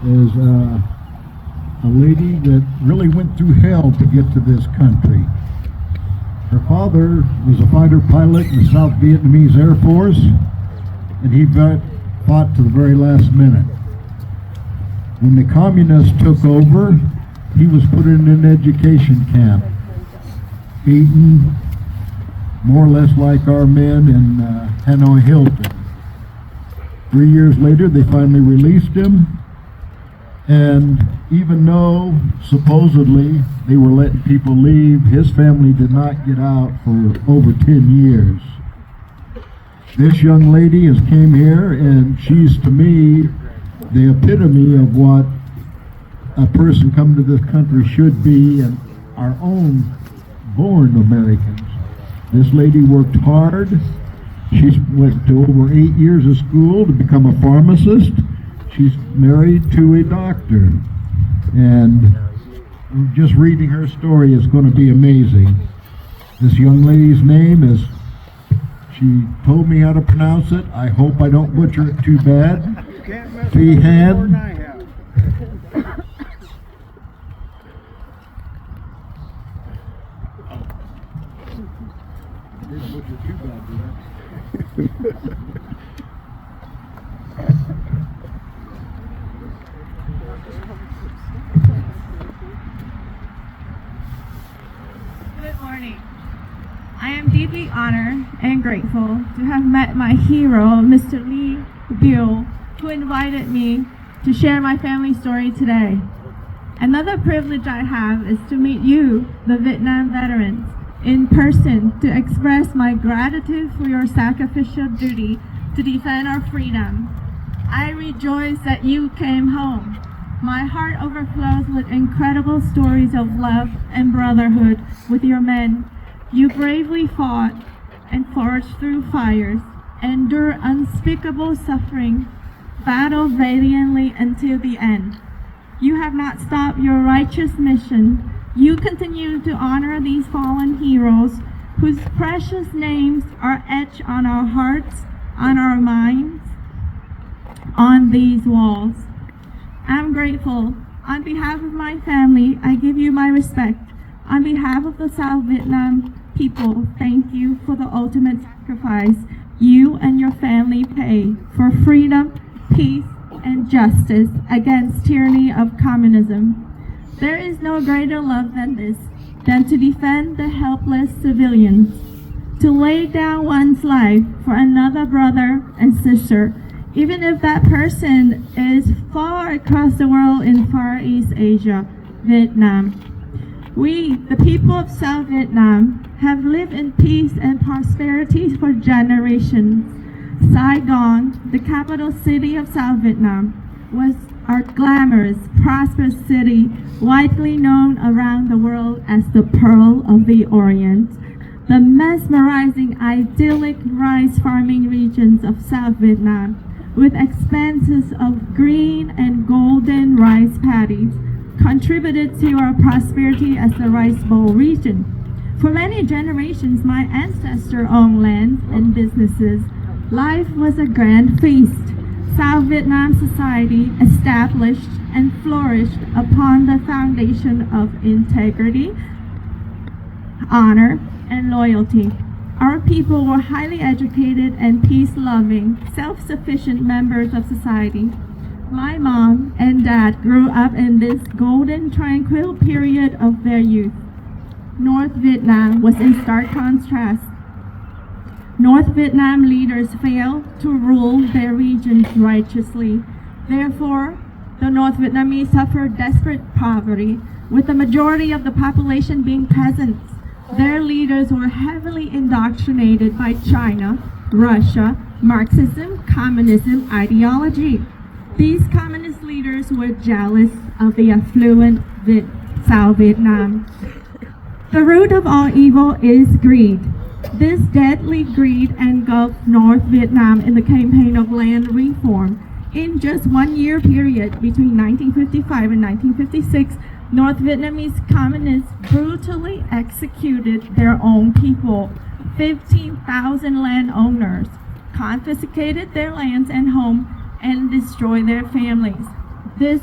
is a lady that really went through hell to get to this country. Her father was a fighter pilot in the South Vietnamese Air Force, and he fought to the very last minute. When the communists took over, he was put in an education camp, beaten, more or less like our men in Hanoi Hilton. 3 years later, they finally released him, and even though supposedly they were letting people leave, his family did not get out for over 10 years. This young lady has came here, and she's, to me, the epitome of what a person coming to this country should be, and our own born Americans. This lady worked hard. She went to over 8 years of school to become a pharmacist. She's married to a doctor. And just reading her story is going to be amazing. This young lady's name is, she told me how to pronounce it. I hope I don't butcher it too bad. Phihang. Good morning. I am deeply honored and grateful to have met my hero, Mr. Lee Bill, who invited me to share my family story today. Another privilege I have is to meet you, the Vietnam veterans, in person to express my gratitude for your sacrificial duty to defend our freedom. I rejoice that you came home. My heart overflows with incredible stories of love and brotherhood with your men. You bravely fought and forged through fires, endured unspeakable suffering, battled valiantly until the end. You have not stopped your righteous mission. You continue to honor these fallen heroes whose precious names are etched on our hearts, on our minds, on these walls. I'm grateful. On behalf of my family, I give you my respect. On behalf of the South Vietnam people, thank you for the ultimate sacrifice you and your family pay for freedom, peace, and justice against tyranny of communism. There is no greater love than this, than to defend the helpless civilians, to lay down one's life for another brother and sister, even if that person is far across the world in Far East Asia, Vietnam. We, the people of South Vietnam, have lived in peace and prosperity for generations. Saigon, the capital city of South Vietnam, was our glamorous, prosperous city, widely known around the world as the Pearl of the Orient. The mesmerizing, idyllic rice farming regions of South Vietnam, with expanses of green and golden rice paddies, contributed to our prosperity as the Rice Bowl region. For many generations, my ancestors owned lands and businesses. Life was a grand feast. South Vietnam society established and flourished upon the foundation of integrity, honor, and loyalty. Our people were highly educated and peace-loving, self-sufficient members of society. My mom and dad grew up in this golden, tranquil period of their youth. North Vietnam was in stark contrast. North Vietnam leaders failed to rule their regions righteously. Therefore, the North Vietnamese suffered desperate poverty, with the majority of the population being peasants. Their leaders were heavily indoctrinated by China, Russia, Marxism, communism ideology. These communist leaders were jealous of the affluent South Vietnam. The root of all evil is greed. This deadly greed engulfed North Vietnam in the campaign of land reform. In just 1 year period between 1955 and 1956, North Vietnamese communists brutally executed their own people. 15,000 landowners confiscated their lands and homes and destroyed their families. This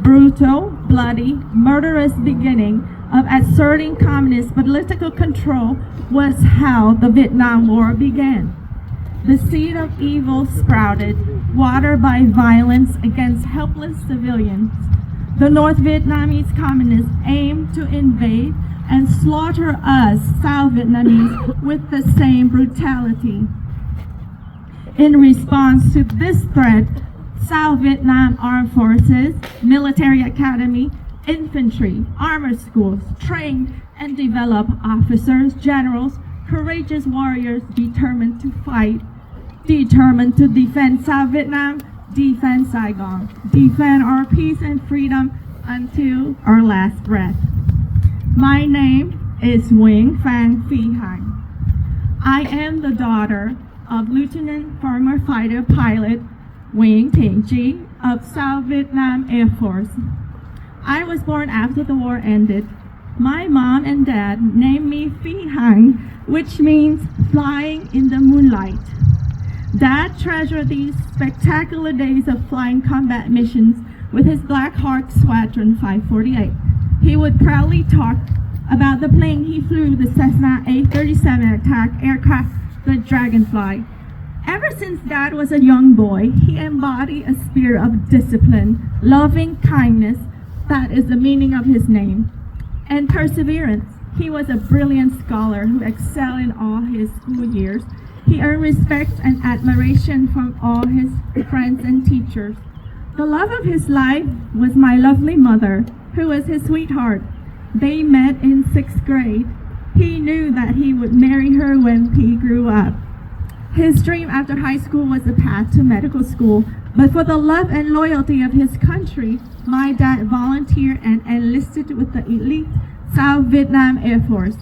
brutal, bloody, murderous beginning of asserting communist political control was how the Vietnam War began. The seed of evil sprouted, watered by violence against helpless civilians. The North Vietnamese communists aimed to invade and slaughter us South Vietnamese with the same brutality. In response to this threat, South Vietnam Armed Forces, Military Academy, Infantry, Armor Schools trained and developed officers, generals, courageous warriors determined to fight, determined to defend South Vietnam, defend Saigon, defend our peace and freedom until our last breath. My name is phihang. I am the daughter of Lieutenant former fighter pilot Nguyen Thanh Chi of South Vietnam Air Force. I was born after the war ended. My mom and dad named me phihang, which means flying in the moonlight. Dad treasured these spectacular days of flying combat missions with his Black Hawk Squadron 548. He would proudly talk about the plane he flew, the Cessna A-37 attack aircraft, the Dragonfly. Ever since Dad was a young boy, he embodied a spirit of discipline, loving kindness, that is the meaning of his name, and perseverance. He was a brilliant scholar who excelled in all his school years. He earned respect and admiration from all his friends and teachers. The love of his life was my lovely mother, who was his sweetheart. They met in 6th grade. He knew that he would marry her when he grew up. His dream after high school was a path to medical school, but for the love and loyalty of his country, my dad volunteered and enlisted with the elite South Vietnam Air Force.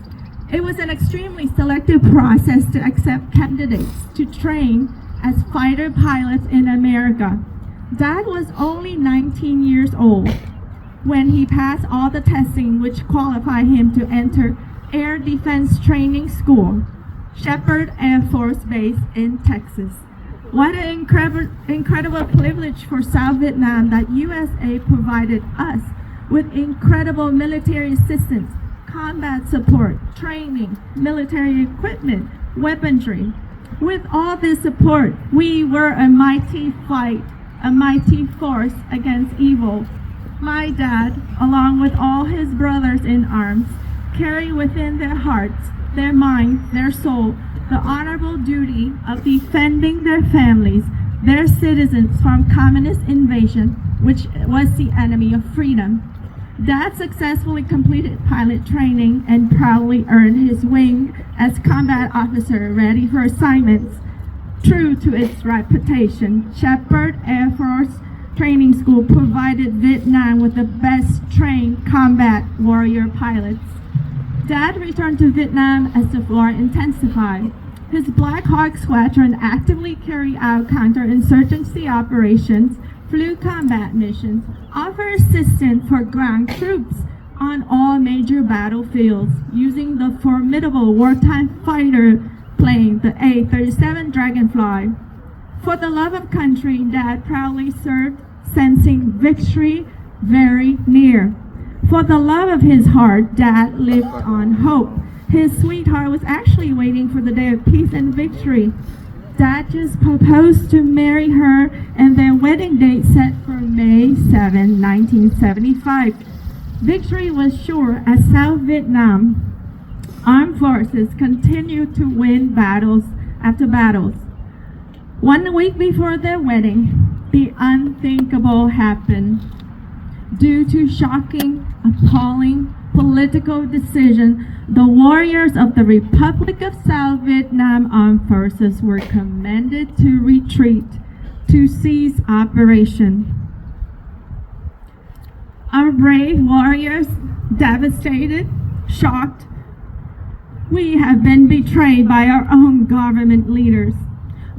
It was an extremely selective process to accept candidates to train as fighter pilots in America. Dad was only 19 years old when he passed all the testing which qualified him to enter Air Defense Training School, Shepherd Air Force Base in Texas. What an incredible privilege for South Vietnam that USA provided us with incredible military assistance, combat support, training, military equipment, weaponry. With all this support, we were a mighty fight, a mighty force against evil. My dad, along with all his brothers in arms, carry within their hearts, their minds, their soul, the honorable duty of defending their families, their citizens from communist invasion, which was the enemy of freedom. Dad successfully completed pilot training and proudly earned his wing as combat officer ready for assignments. True to its reputation, Shepherd Air Force Training School provided Vietnam with the best trained combat warrior pilots. Dad returned to Vietnam as the war intensified. His Black Hawk Squadron actively carried out counterinsurgency operations, flew combat missions, offered assistance for ground troops on all major battlefields using the formidable wartime fighter plane, the A-37 Dragonfly. For the love of country, Dad proudly served, sensing victory very near. For the love of his heart, Dad lived on hope. His sweetheart was actually waiting for the day of peace and victory. Dad just proposed to marry her, and their wedding date set for May 7, 1975. Victory was sure as South Vietnam armed forces continued to win battles after battles. 1 week before their wedding, the unthinkable happened. Due to shocking, appalling political decision, the warriors of the Republic of South Vietnam Armed Forces were commanded to retreat, to cease operation. Our brave warriors, devastated, shocked, we have been betrayed by our own government leaders.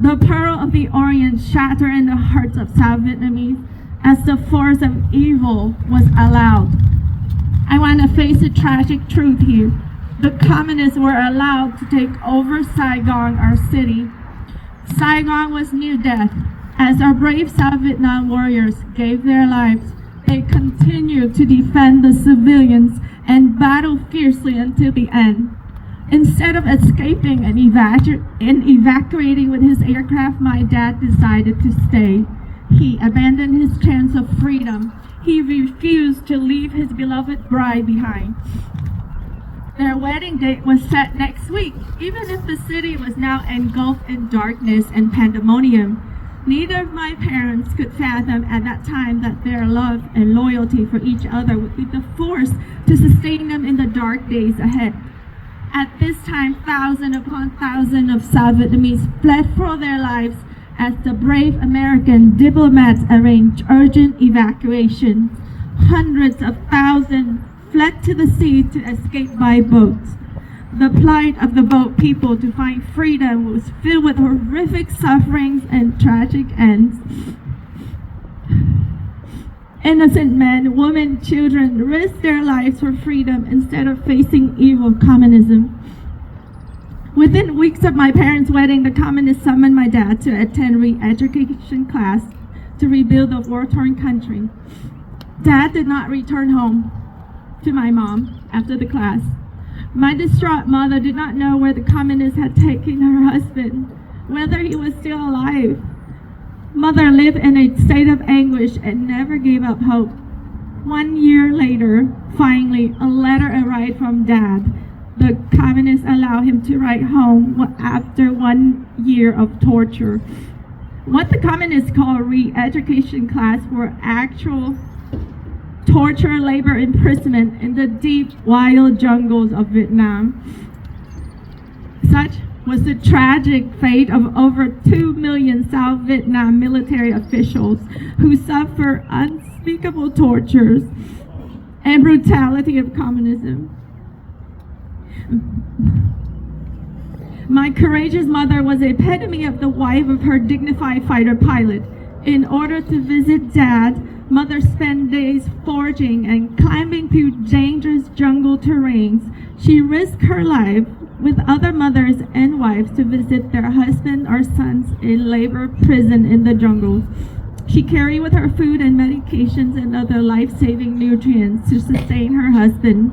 The Pearl of the Orient shattered in the hearts of South Vietnamese as the force of evil was allowed. I want to face the tragic truth here. The communists were allowed to take over Saigon, our city. Saigon was near death. As our brave South Vietnam warriors gave their lives, they continued to defend the civilians and battle fiercely until the end. Instead of escaping and evacuating with his aircraft, my dad decided to stay. He abandoned his chance of freedom. He refused to leave his beloved bride behind. Their wedding date was set next week, even if the city was now engulfed in darkness and pandemonium. Neither of my parents could fathom at that time that their love and loyalty for each other would be the force to sustain them in the dark days ahead. At this time, thousands upon thousands of South Vietnamese fled for their lives as the brave American diplomats arranged urgent evacuation. Hundreds of thousands fled to the sea to escape by boats. The plight of the boat people to find freedom was filled with horrific sufferings and tragic ends. Innocent men, women, children risked their lives for freedom instead of facing evil communism. Within weeks of my parents' wedding, the communists summoned my dad to attend re-education class to rebuild the war-torn country. Dad did not return home to my mom after the class. My distraught mother did not know where the communists had taken her husband, whether he was still alive. Mother lived in a state of anguish and never gave up hope. 1 year later, finally, a letter arrived from Dad. The communists allowed him to write home after 1 year of torture. What the communists call re-education class were actual torture, labor, imprisonment in the deep, wild jungles of Vietnam. Such was the tragic fate of over 2 million South Vietnam military officials who suffered unspeakable tortures and brutality of communism. My courageous mother was the epitome of the wife of her dignified fighter pilot. In order to visit Dad, Mother spent days foraging and climbing through dangerous jungle terrains. She risked her life with other mothers and wives to visit their husbands or sons in labor prison in the jungle. She carried with her food and medications and other life-saving nutrients to sustain her husband.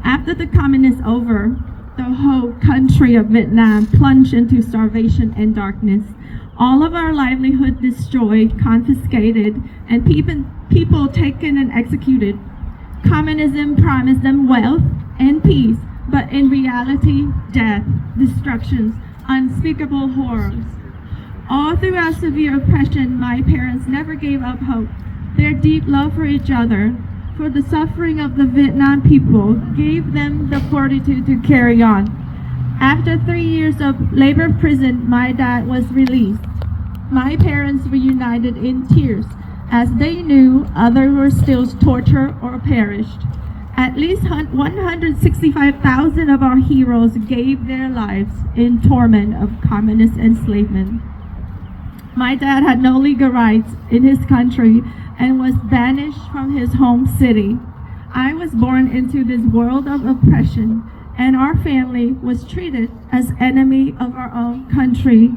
After the communists over, the whole country of Vietnam plunged into starvation and darkness. All of our livelihood destroyed, confiscated, and people taken and executed. Communism promised them wealth and peace, but in reality, death, destruction, unspeakable horrors. All throughout severe oppression, my parents never gave up hope. Their deep love for each other, for the suffering of the Vietnam people, gave them the fortitude to carry on. After 3 years of labor prison, my dad was released. My parents reunited in tears, as they knew others were still tortured or perished. At least 165,000 of our heroes gave their lives in torment of communist enslavement. My dad had no legal rights in his country and was banished from his home city. I was born into this world of oppression, and our family was treated as enemy of our own country.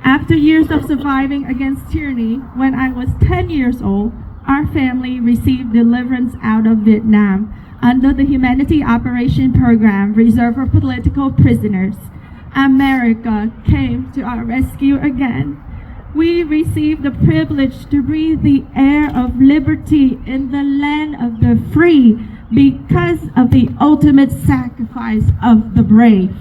After years of surviving against tyranny, when I was 10 years old, our family received deliverance out of Vietnam under the Humanity Operation Program reserved for political prisoners. America came to our rescue again. We received the privilege to breathe the air of liberty in the land of the free because of the ultimate sacrifice of the brave.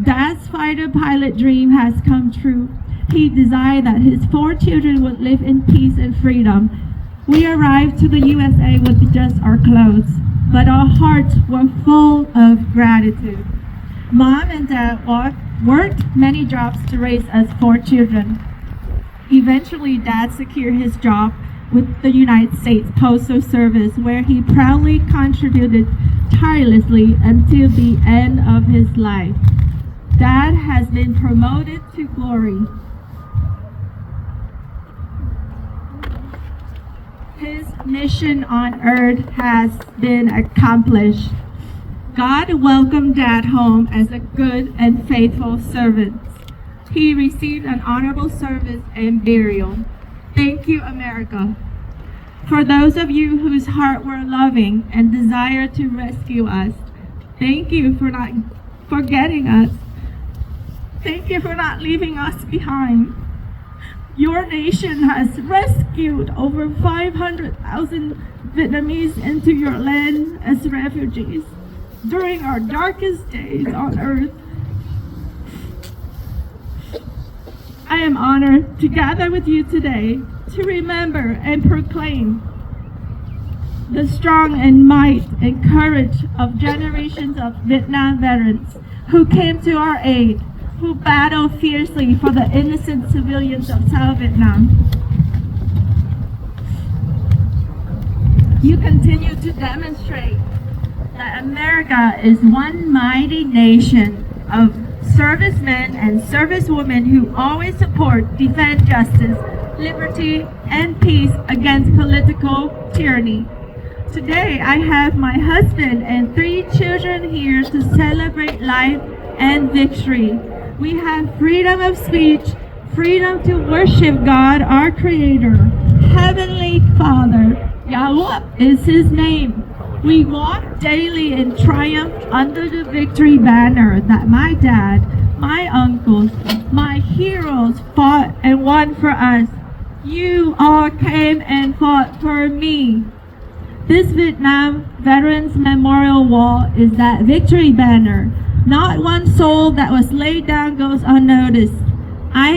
Dad's fighter pilot dream has come true. He desired that his 4 children would live in peace and freedom. We arrived to the USA with just our clothes, but our hearts were full of gratitude. Mom and Dad worked many jobs to raise us 4 children. Eventually, Dad secured his job with the United States Postal Service, where he proudly contributed tirelessly until the end of his life. Dad has been promoted to glory. His mission on earth has been accomplished. God welcomed Dad home as a good and faithful servant. he received an honorable service and burial. Thank you, America. For those of you whose heart were loving and desire to rescue us, thank you for not forgetting us. Thank you for not leaving us behind. Your nation has rescued over 500,000 Vietnamese into your land as refugees during our darkest days on earth. I am honored to gather with you today to remember and proclaim the strong and might and courage of generations of Vietnam veterans who came to our aid, who battled fiercely for the innocent civilians of South Vietnam. You continue to demonstrate that America is one mighty nation of servicemen and servicewomen who always support, defend justice, liberty, and peace against political tyranny. Today, I have my husband and 3 children here to celebrate life and victory. We have freedom of speech, freedom to worship God, our Creator, Heavenly Father. Yahweh is His name. We walk daily in triumph under the victory banner that my dad, my uncles, my heroes fought and won for us. You all came and fought for me. This Vietnam Veterans Memorial Wall is that victory banner. Not one soul that was laid down goes unnoticed. I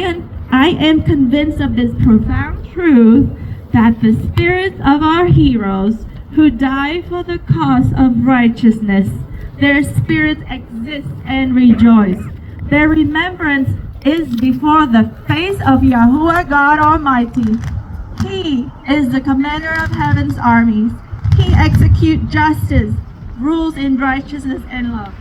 am convinced of this profound truth that the spirits of our heroes who died for the cause of righteousness, their spirits exist and rejoice. Their remembrance is before the face of Yahuwah God Almighty. He is the commander of heaven's armies. He executes justice, rules in righteousness and love.